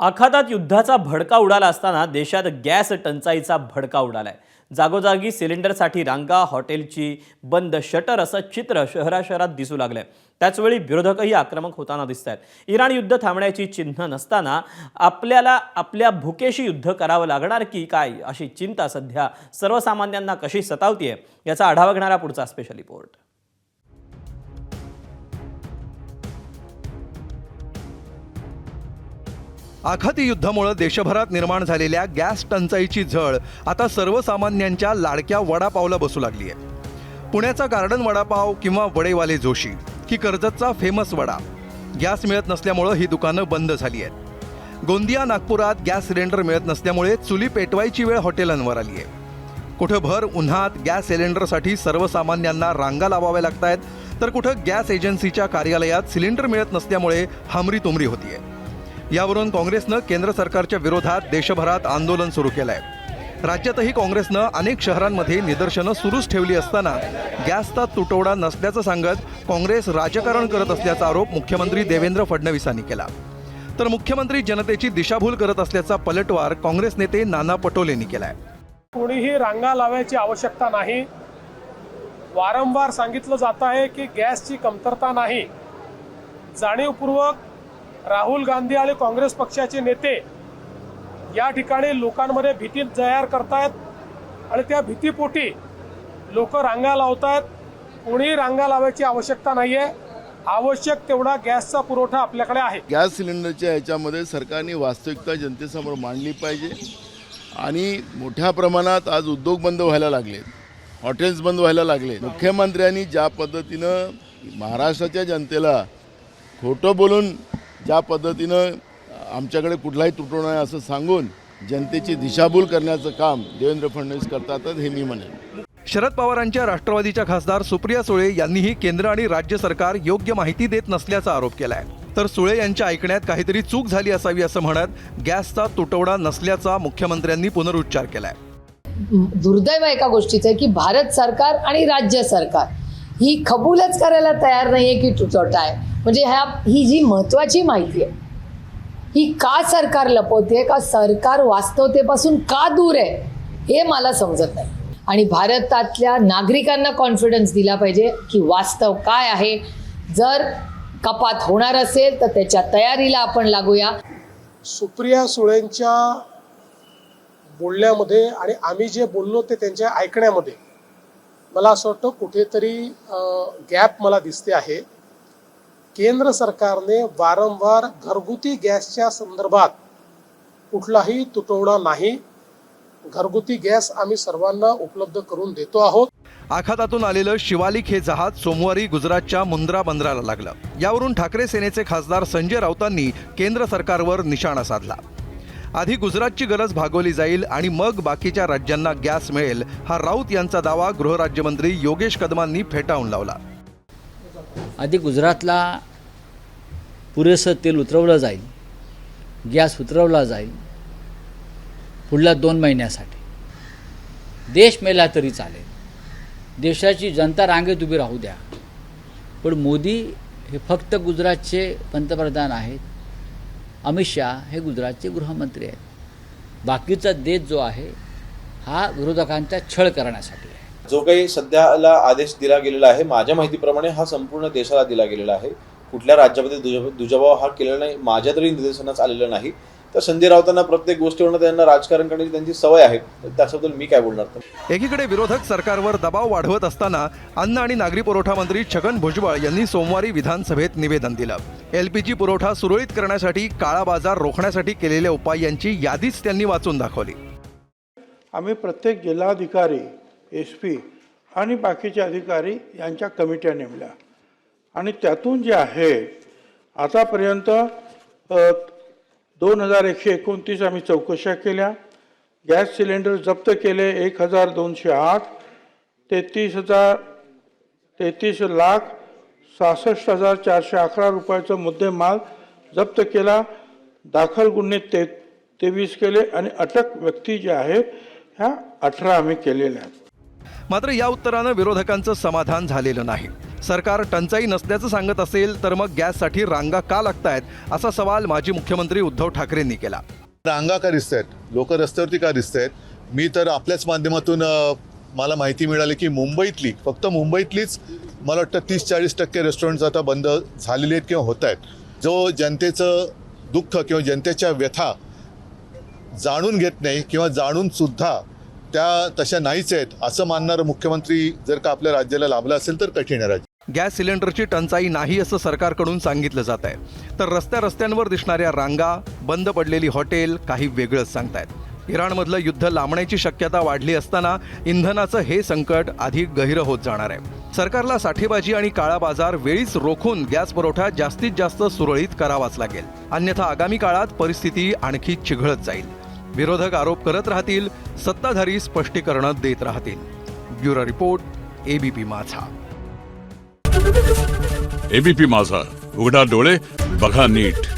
आखातात युद्धाचा भडका उडाला असताना देशात गॅस टंचाईचा भडका उडालाय। जागोजागी सिलेंडरसाठी रांगा, हॉटेलची बंद शटर असं चित्र शहरात दिसू लागलंय। त्याचवेळी विरोधकही आक्रमक होताना दिसतात। इराण युद्ध थांबण्याची चिन्ह नसताना आपल्याला आपल्या भुकेशी युद्ध करावं लागणार की काय अशी चिंता सध्या सर्वसामान्यांना कशी सतावतीये याचा आढावा घेणारा पुढचा स्पेशल रिपोर्ट। आखाती युद्धामुळे देशभरात निर्माण झालेल्या गॅस टंचाईची झळ आता सर्वसामान्यांच्या लाडक्या वडापावला बसू लागली आहे। पुण्याचा गार्डन वडापाव किंवा वडेवाले जोशी की कर्जतचा फेमस वडा, गॅस मिळत नसल्यामुळे ही दुकानं बंद झाली आहेत। गोंदिया, नागपुरात गॅस सिलेंडर मिळत नसल्यामुळे चुली पेटवायची वेळ हॉटेलांवर आली आहे। कुठं भर उन्हात गॅस सिलेंडरसाठी सर्वसामान्यांना रांगा लावाव्या लागतायत, तर कुठं गॅस एजन्सीच्या कार्यालयात सिलेंडर मिळत नसल्यामुळे हमरीतुमरी होतीये। यावरून काँग्रेसनं केंद्र सरकारच्या विरोधात देशभरात आंदोलन सुरू केलंय। राज्यातही काँग्रेसनं अनेक शहरांमध्ये निदर्शनं सुरूच ठेवली असताना गॅसचा तुटवडा नसल्याचं सांगत काँग्रेस राजकारण करत असल्याचा आरोप मुख्यमंत्री देवेंद्र फडणवीसांनी केला। तर मुख्यमंत्री जनतेची दिशाभूल करत असल्याचा पलटवार काँग्रेस नेते नाना पटोलेंनी केलाय। कोणीही रांगा लावायची आवश्यकता नाही। वारंवार सांगितलं जात आहे की गॅसची कमतरता नाही। जाणीवपूर्वक राहुल गांधी आणि काँग्रेस पक्षाचे नेते या ठिकाणी लोकांमध्ये भीती तयार करतायत आणि त्या भीतीपोटी लोक रांगा लावतायत। कोणी रांगा लावायची आवश्यकता नाहीये। आवश्यक तेवढा गॅसचा पुरवठा आपल्याकडे आहे। गॅस सिलेंडरच्या ह्याच्यामध्ये सरकारने वास्तविकता जनतेसमोर मांडली पाहिजे आणि मोठ्या प्रमाणात आज उद्योग बंद व्हायला लागले, हॉटेल्स बंद व्हायला लागले। मुख्यमंत्र्यांनी ज्या पद्धतीनं महाराष्ट्राच्या जनतेला खोटं बोलून ज्या पद्धतीनं आमच्याकडे कुठलाही तुटवडा नाही असं सांगून जनतेची दिशाभूल करण्याचं काम देवेंद्र फडणवीस करतात हे मी म्हणेन। शरद पवारांच्या राष्ट्रवादीच्या खासदार सुप्रिया सुळे यांनीही केंद्र आणि राज्य सरकार योग्य माहिती देत नसल्याचा आरोप केलाय। तर सुळे यांच्या ऐकण्यात काहीतरी चूक झाली असावी असं म्हणत गॅसचा तुटवडा नसल्याचा मुख्यमंत्र्यांनी पुनरुच्चार केलाय। दुर्दैव एका गोष्टीचं आहे की भारत सरकार आणि राज्य सरकार ही कबूलच करायला तयार नाहीये की तुटवडा आहे। म्हणजे ही जी महत्वाची माहिती आहे ही का सरकार लपवते, का सरकार वास्तवतेपासून का दूर आहे हे मला समजत नाही। आणि भारतातल्या नागरिकांना कॉन्फिडन्स दिला पाहिजे की वास्तव काय आहे। जर कपात होणार असेल तर त्याच्या तयारीला आपण लागूया। सुप्रिया सुळेंच्या बोलण्यामध्ये आणि आम्ही जे बोललो ते त्यांच्या ऐकण्यामध्ये मला असं वाटतं कुठेतरी गॅप मला दिसते आहे। केंद्र सरकारने वारंवार घरगुती गॅसच्या संदर्भात कुठलाही तुटवडा नाही। घरगुती गॅस आम्ही सर्वांना उपलब्ध करून देतो आहोत। आखातातून आलेलं शिवालिक हे जहाज सोमवारी गुजरातच्या मुंद्रा बंदराला लागलं। यावरून ठाकरे सेनेचे खासदार संजय राऊतांनी केंद्र सरकारवर निशाणा साधला। आधी गुजरातची गरज भागवली जाईल आणि मग बाकीच्या राज्यांना गॅस मिळेल, हा राऊत यांचा दावा गृहराज्यमंत्री योगेश कदमांनी फेटाळून लावला। आधी गुजरातला पुरेसं तेल उतरवलं जाईल, गॅस उतरवला जाईल पुढल्या 2 महिन्यासाठी। देश मेला तरी चालेल, देशाची जनता रांगेत उभी राहू द्या, पण मोदी हे फक्त गुजरातचे पंतप्रधान आहेत, अमित शहा हे गुजरातचे गृहमंत्री आहेत। बाकीचा देश जो आहे हा विरोधकांचा छळ करण्यासाठी आहे। जो काही सध्याला आदेश दिला गेलेला आहे माझ्या माहितीप्रमाणे हा संपूर्ण देशाला दिला गेलेला आहे। कुठल्या राज्यामध्ये दुजाभाव हा केलेला नाही, माझ्या तरी निदर्शनास आलेलं नाही। तर संजय राऊतांना प्रत्येक गोष्टीवरून त्यांना राजकारण करण्याची त्यांची सवय आहे, त्याबद्दल मी काय बोलणार तर। एकीकडे विरोधक सरकारवर दबाव वाढवत असताना अन्न आणि नागरी पुरवठा मंत्री छगन भुजबळ यांनी सोमवारी विधानसभेत निवेदन दिलं। LPG पुरवठा सुरळीत करण्यासाठी काळा बाजार रोखण्यासाठी केलेल्या उपायांची यादीच त्यांनी वाचून दाखवली। आम्ही प्रत्येक जिल्हाधिकारी, SP आणि बाकीचे अधिकारी यांच्या कमिट्या नेमल्या आणि त्यातून जे आहे आतापर्यंत 2129 आम्ही चौकशा केल्या। गॅस सिलेंडर जप्त केले 1208, 33,66,411 रुपयाचा मुद्देमाल जप्त केला। दाखल गुन्हे 23 केले आणि अटक व्यक्ती जे आहेत ह्या 18 आम्ही केलेल्या आहेत। मात्र या उत्तरानं विरोधकांचं समाधान झालेलं नाही। सरकार टंचाई नसल्याचं सांगत असेल तर मग गॅससाठी रांगा का लागतायत असा सवाल माजी मुख्यमंत्री उद्धव ठाकरेंनी केला. रांगा का दिसत आहेत, लोक रस्त्यावरती का दिसत आहेत? मी तर आपल्याच माध्यमातून मला माहिती मिळाली की मुंबईतली, फक्त मुंबईतलीच मला वाटतं 30-40% रेस्टॉरंट्स आता बंद झालेले आहेत किंवा होत आहेत. जो जनतेचं दुःख किंवा जनतेच्या व्यथा जाणून घेत नाही किंवा जाणून सुद्धा त्या तशा नाहीच आहेत असं मानणारं मुख्यमंत्री जर का आपल्या राज्याला लाभला असेल तर कठीण आहे राज्य. गॅस सिलेंडरची टंचाई नाही असं सरकारकडून सांगितलं जात आहे, तर रस्त्यांवर दिसणाऱ्या रांगा, बंद पडलेली हॉटेल काही वेगळंच सांगतायत. इराणमधलं युद्ध लांबण्याची शक्यता वाढली असताना इंधनाचं हे संकट अधिक गहिरं होत जाणार आहे. सरकारला साठेबाजी आणि काळा बाजार वेळीच रोखून गॅस पुरवठा जास्तीत जास्त सुरळीत करावाच लागेल, अन्यथा आगामी काळात परिस्थिती आणखी चिघळत जाईल. विरोधक आरोप करत राहतील, सत्ताधारी स्पष्टीकरणं देत राहतील. ब्युरो रिपोर्ट, ABP माझा. ABP माझा, उघडा डोळे बघा नीट.